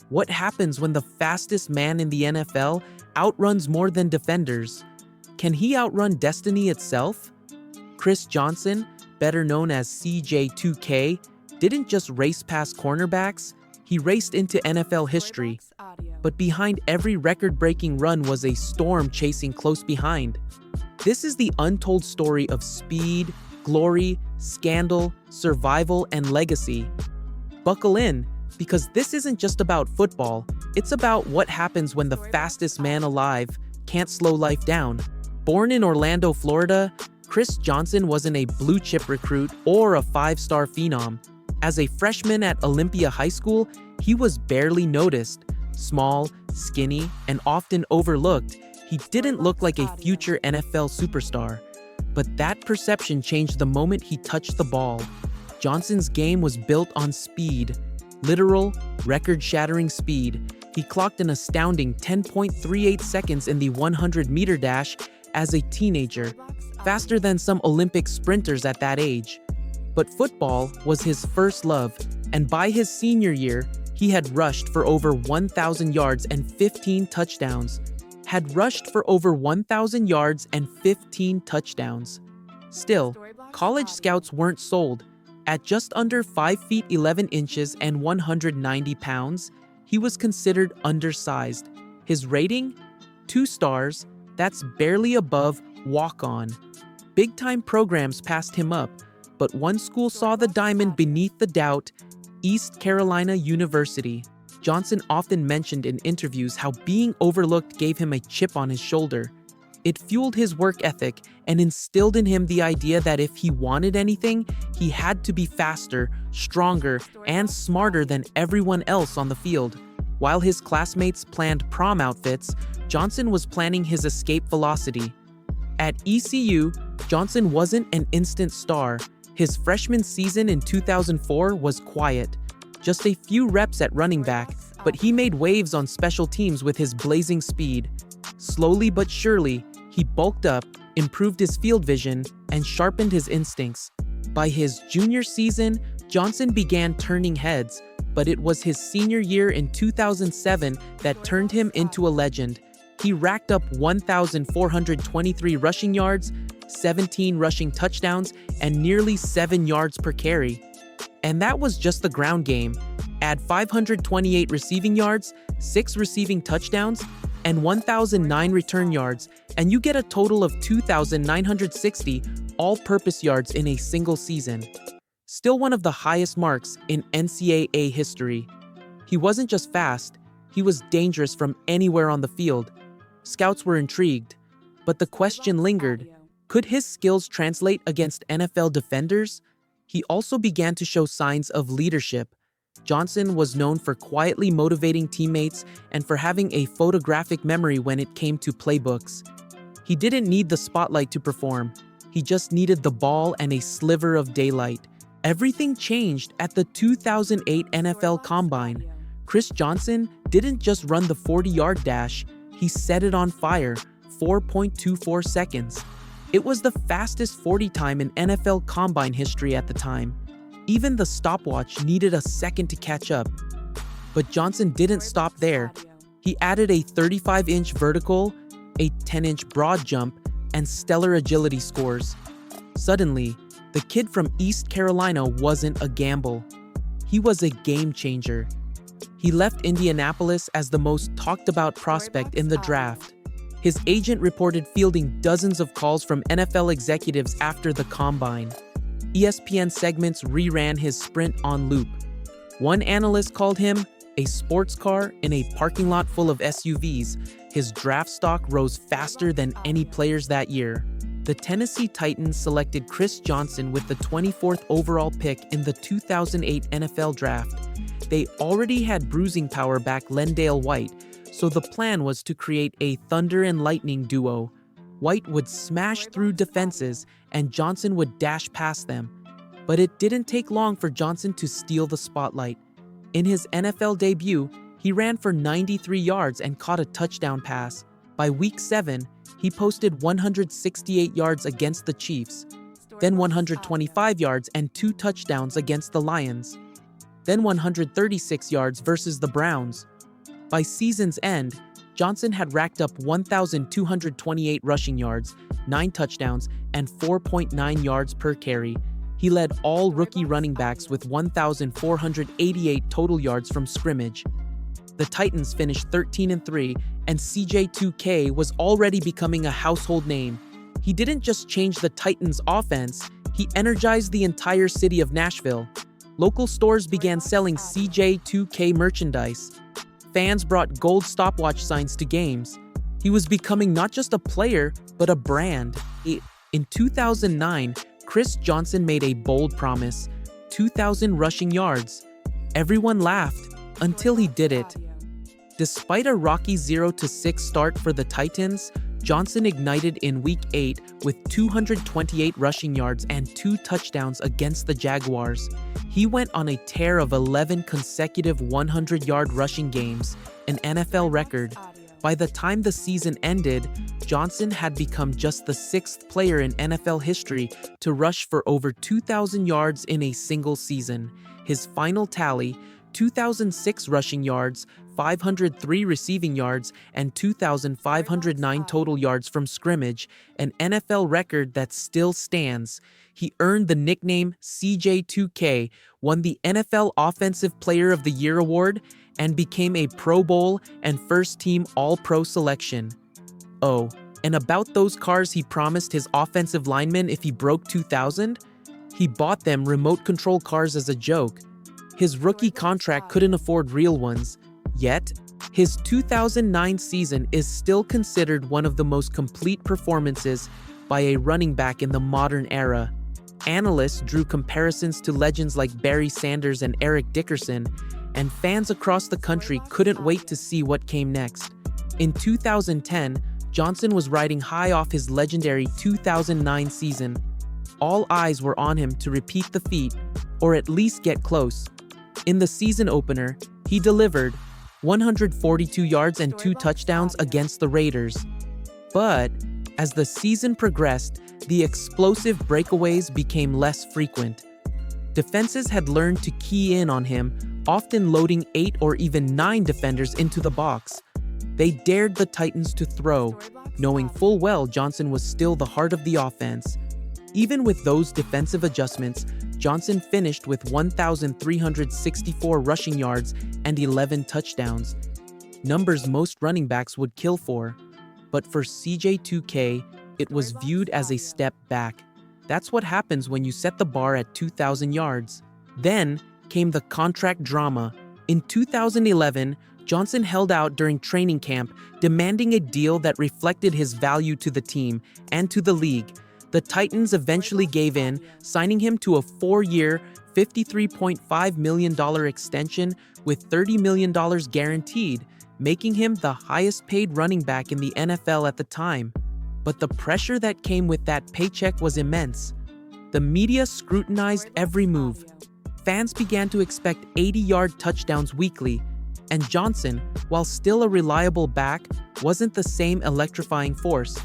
What happens when the fastest man in the NFL outruns more than defenders? Can he outrun destiny itself? Chris Johnson, better known as CJ2K, didn't just race past cornerbacks, he raced into NFL history. But behind every record-breaking run was a storm chasing close behind. This is the untold story of speed, glory, scandal, survival, and legacy. Buckle in, because this isn't just about football, it's about what happens when the fastest man alive can't slow life down. Born in Orlando, Florida, Chris Johnson wasn't a blue-chip recruit or a five-star phenom. As a freshman at Olympia High School, he was barely noticed. Small, skinny, and often overlooked, he didn't look like a future NFL superstar. But that perception changed the moment he touched the ball. Johnson's game was built on speed. Literal, record-shattering speed. He clocked an astounding 10.38 seconds in the 100-meter dash as a teenager, faster than some Olympic sprinters at that age. But football was his first love, and by his senior year, he had rushed for over 1,000 yards and 15 touchdowns. Still, college scouts weren't sold. At just under 5 feet 11 inches and 190 pounds, he was considered undersized. His rating? 2 stars, that's barely above walk-on. Big-time programs passed him up, but one school saw the diamond beneath the doubt: East Carolina University. Johnson often mentioned in interviews how being overlooked gave him a chip on his shoulder. It fueled his work ethic and instilled in him the idea that if he wanted anything, he had to be faster, stronger, and smarter than everyone else on the field. While his classmates planned prom outfits, Johnson was planning his escape velocity. At ECU, Johnson wasn't an instant star. His freshman season in 2004 was quiet. Just a few reps at running back, but he made waves on special teams with his blazing speed. Slowly but surely, he bulked up, improved his field vision, and sharpened his instincts. By his junior season, Johnson began turning heads, but it was his senior year in 2007 that turned him into a legend. He racked up 1,423 rushing yards, 17 rushing touchdowns, and nearly 7 yards per carry. And that was just the ground game. Add 528 receiving yards, 6 receiving touchdowns, and 1,009 return yards, and you get a total of 2,960 all-purpose yards in a single season. Still one of the highest marks in NCAA history. He wasn't just fast, he was dangerous from anywhere on the field. Scouts were intrigued, but the question lingered: could his skills translate against NFL defenders? He also began to show signs of leadership. Johnson was known for quietly motivating teammates and for having a photographic memory when it came to playbooks. He didn't need the spotlight to perform. He just needed the ball and a sliver of daylight. Everything changed at the 2008 NFL Combine. Chris Johnson didn't just run the 40-yard dash, he set it on fire, 4.24 seconds. It was the fastest 40 time in NFL Combine history at the time. Even the stopwatch needed a second to catch up. But Johnson didn't stop there. He added a 35-inch vertical, a 10-inch broad jump, and stellar agility scores. Suddenly, the kid from East Carolina wasn't a gamble. He was a game changer. He left Indianapolis as the most talked-about prospect in the draft. His agent reported fielding dozens of calls from NFL executives after the Combine. ESPN segments reran his sprint on loop. One analyst called him a sports car in a parking lot full of SUVs. His draft stock rose faster than any players that year. The Tennessee Titans selected Chris Johnson with the 24th overall pick in the 2008 NFL Draft. They already had bruising power back LenDale White, so the plan was to create a thunder and lightning duo. White would smash through defenses and Johnson would dash past them. But it didn't take long for Johnson to steal the spotlight. In his NFL debut, he ran for 93 yards and caught a touchdown pass. By week 7, he posted 168 yards against the Chiefs, then 125 yards and 2 touchdowns against the Lions. then 136 yards versus the Browns. By season's end, Johnson had racked up 1,228 rushing yards, 9 touchdowns, and 4.9 yards per carry. He led all rookie running backs with 1,488 total yards from scrimmage. The Titans finished 13-3, and CJ2K was already becoming a household name. He didn't just change the Titans' offense, he energized the entire city of Nashville. Local stores began selling CJ2K merchandise. Fans brought gold stopwatch signs to games. He was becoming not just a player, but a brand. In 2009, Chris Johnson made a bold promise: 2,000 rushing yards. Everyone laughed until he did it. Despite a rocky 0-6 start for the Titans, Johnson ignited in Week 8 with 228 rushing yards and 2 touchdowns against the Jaguars. He went on a tear of 11 consecutive 100-yard rushing games, an NFL record. By the time the season ended, Johnson had become just the 6th player in NFL history to rush for over 2,000 yards in a single season. His final tally: 2,006 rushing yards, 503 receiving yards, and 2,509 total yards from scrimmage, an NFL record that still stands. He earned the nickname CJ2K, won the NFL Offensive Player of the Year award, and became a Pro Bowl and first-team All-Pro selection. Oh, and about those cars he promised his offensive linemen if he broke 2,000? He bought them remote control cars as a joke. His rookie contract couldn't afford real ones. Yet, his 2009 season is still considered one of the most complete performances by a running back in the modern era. Analysts drew comparisons to legends like Barry Sanders and Eric Dickerson, and fans across the country couldn't wait to see what came next. In 2010, Johnson was riding high off his legendary 2009 season. All eyes were on him to repeat the feat, or at least get close. In the season opener, he delivered 142 yards and 2 touchdowns against the Raiders. But as the season progressed, the explosive breakaways became less frequent. Defenses had learned to key in on him, often loading 8 or even 9 defenders into the box. They dared the Titans to throw, knowing full well Johnson was still the heart of the offense. Even with those defensive adjustments, Johnson finished with 1,364 rushing yards and 11 touchdowns, numbers most running backs would kill for. But for CJ2K, it was viewed as a step back. That's what happens when you set the bar at 2,000 yards. Then came the contract drama. In 2011, Johnson held out during training camp, demanding a deal that reflected his value to the team and to the league. The Titans eventually gave in, signing him to a 4-year, $53.5 million extension with $30 million guaranteed, making him the highest-paid running back in the NFL at the time. But the pressure that came with that paycheck was immense. The media scrutinized every move. Fans began to expect 80-yard touchdowns weekly, and Johnson, while still a reliable back, wasn't the same electrifying force.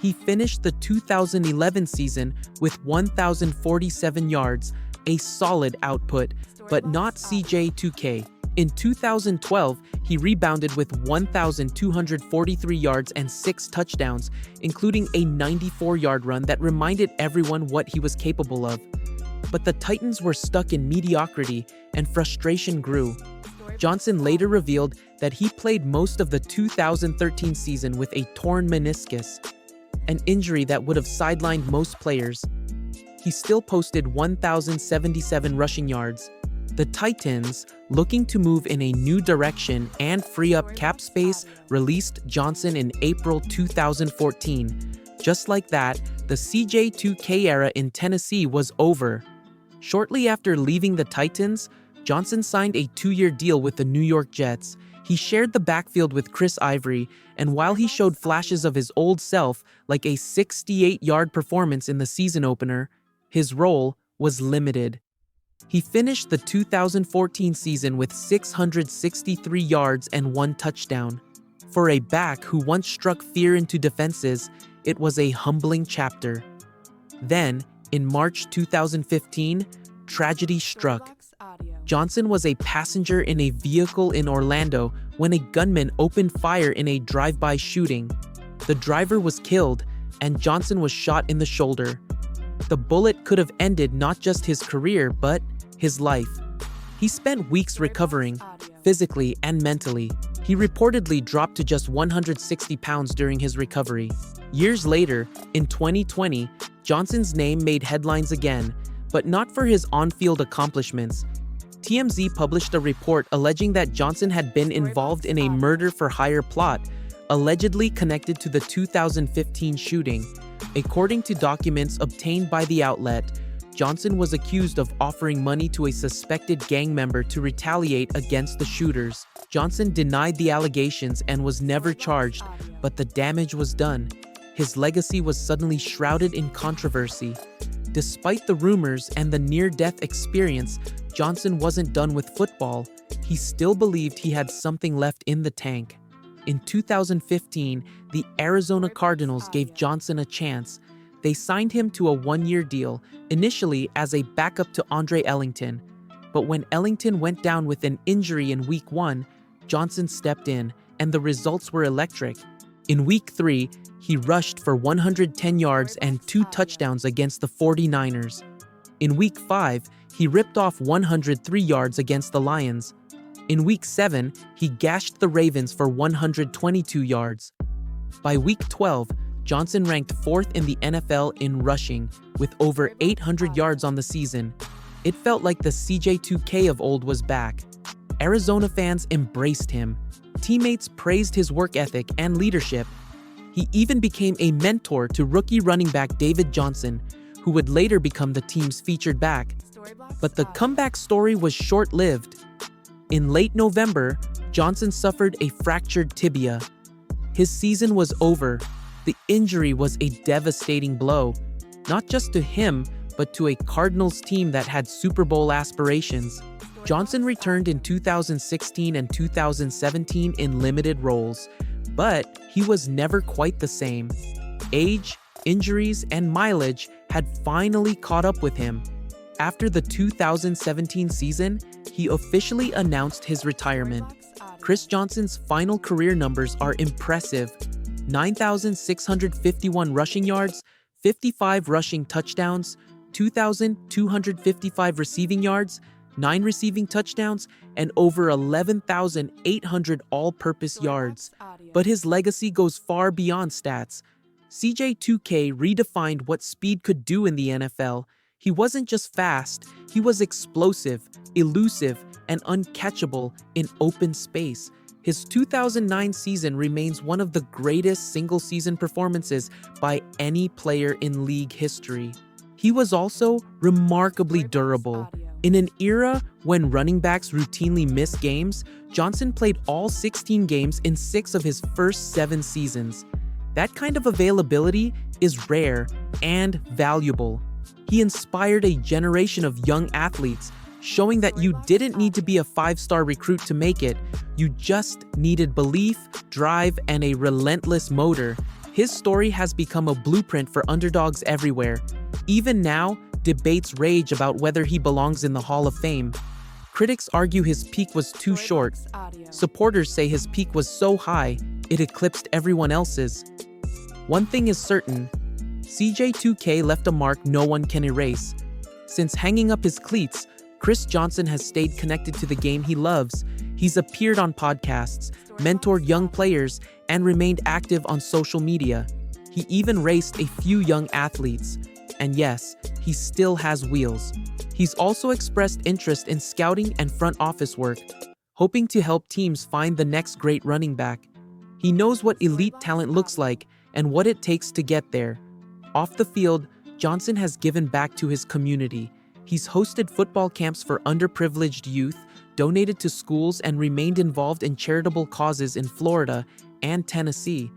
He finished the 2011 season with 1,047 yards, a solid output, but not CJ2K. In 2012, he rebounded with 1,243 yards and 6 touchdowns, including a 94-yard run that reminded everyone what he was capable of. But the Titans were stuck in mediocrity, and frustration grew. Johnson later revealed that he played most of the 2013 season with a torn meniscus, an injury that would have sidelined most players. He still posted 1,077 rushing yards. The Titans, looking to move in a new direction and free up cap space, released Johnson in April 2014. Just like that, the CJ2K era in Tennessee was over. Shortly after leaving the Titans, Johnson signed a 2-year deal with the New York Jets. He shared the backfield with Chris Ivory, and while he showed flashes of his old self, like a 68-yard performance in the season opener, his role was limited. He finished the 2014 season with 663 yards and 1 touchdown. For a back who once struck fear into defenses, it was a humbling chapter. Then, in March 2015, tragedy struck. Johnson was a passenger in a vehicle in Orlando when a gunman opened fire in a drive-by shooting. The driver was killed, and Johnson was shot in the shoulder. The bullet could have ended not just his career, but his life. He spent weeks recovering, physically and mentally. He reportedly dropped to just 160 pounds during his recovery. Years later, in 2020, Johnson's name made headlines again, but not for his on-field accomplishments. TMZ published a report alleging that Johnson had been involved in a murder-for-hire plot, allegedly connected to the 2015 shooting. According to documents obtained by the outlet, Johnson was accused of offering money to a suspected gang member to retaliate against the shooters. Johnson denied the allegations and was never charged, but the damage was done. His legacy was suddenly shrouded in controversy. Despite the rumors and the near-death experience, Johnson wasn't done with football. He still believed he had something left in the tank. In 2015, the Arizona Cardinals gave Johnson a chance. They signed him to a one-year deal, initially as a backup to Andre Ellington. But when Ellington went down with an injury in Week 1, Johnson stepped in, and the results were electric. In Week 3, he rushed for 110 yards and 2 touchdowns against the 49ers. In Week 5, he ripped off 103 yards against the Lions. In Week 7, he gashed the Ravens for 122 yards. By Week 12, Johnson ranked 4th in the NFL in rushing, with over 800 yards on the season. It felt like the CJ2K of old was back. Arizona fans embraced him. Teammates praised his work ethic and leadership. He even became a mentor to rookie running back David Johnson, who would later become the team's featured back. But the comeback story was short-lived. In late November, Johnson suffered a fractured tibia. His season was over. The injury was a devastating blow, not just to him, but to a Cardinals team that had Super Bowl aspirations. Johnson returned in 2016 and 2017 in limited roles, but he was never quite the same. Age, injuries, and mileage had finally caught up with him. After the 2017 season, he officially announced his retirement. Chris Johnson's final career numbers are impressive: 9,651 rushing yards, 55 rushing touchdowns, 2,255 receiving yards, 9 receiving touchdowns, and over 11,800 all-purpose yards. But his legacy goes far beyond stats. CJ2K redefined what speed could do in the NFL. He wasn't just fast, he was explosive, elusive, and uncatchable in open space. His 2009 season remains one of the greatest single-season performances by any player in league history. He was also remarkably durable. In an era when running backs routinely miss games, Johnson played all 16 games in 6 of his first 7 seasons. That kind of availability is rare and valuable. He inspired a generation of young athletes, showing that you didn't need to be a 5-star recruit to make it. You just needed belief, drive, and a relentless motor. His story has become a blueprint for underdogs everywhere. Even now, debates rage about whether he belongs in the Hall of Fame. Critics argue his peak was too short. Supporters say his peak was so high, it eclipsed everyone else's. One thing is certain: CJ2K left a mark no one can erase. Since hanging up his cleats, Chris Johnson has stayed connected to the game he loves. He's appeared on podcasts, mentored young players, and remained active on social media. He even raced a few young athletes. And yes, he still has wheels. He's also expressed interest in scouting and front office work, hoping to help teams find the next great running back. He knows what elite talent looks like and what it takes to get there. Off the field, Johnson has given back to his community. He's hosted football camps for underprivileged youth, donated to schools, and remained involved in charitable causes in Florida and Tennessee.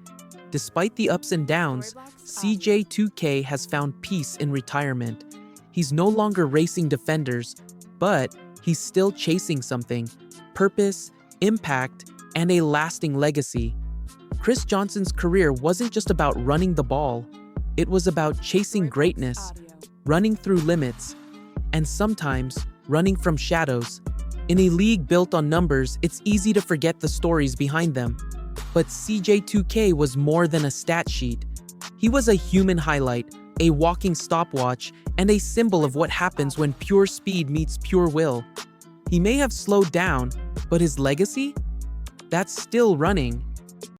Despite the ups and downs, CJ2K has found peace in retirement. He's no longer racing defenders, but he's still chasing something: purpose, impact, and a lasting legacy. Chris Johnson's career wasn't just about running the ball. It was about chasing greatness, running through limits, and sometimes running from shadows. In a league built on numbers, it's easy to forget the stories behind them. But CJ2K was more than a stat sheet. He was a human highlight, a walking stopwatch, and a symbol of what happens when pure speed meets pure will. He may have slowed down, but his legacy? That's still running.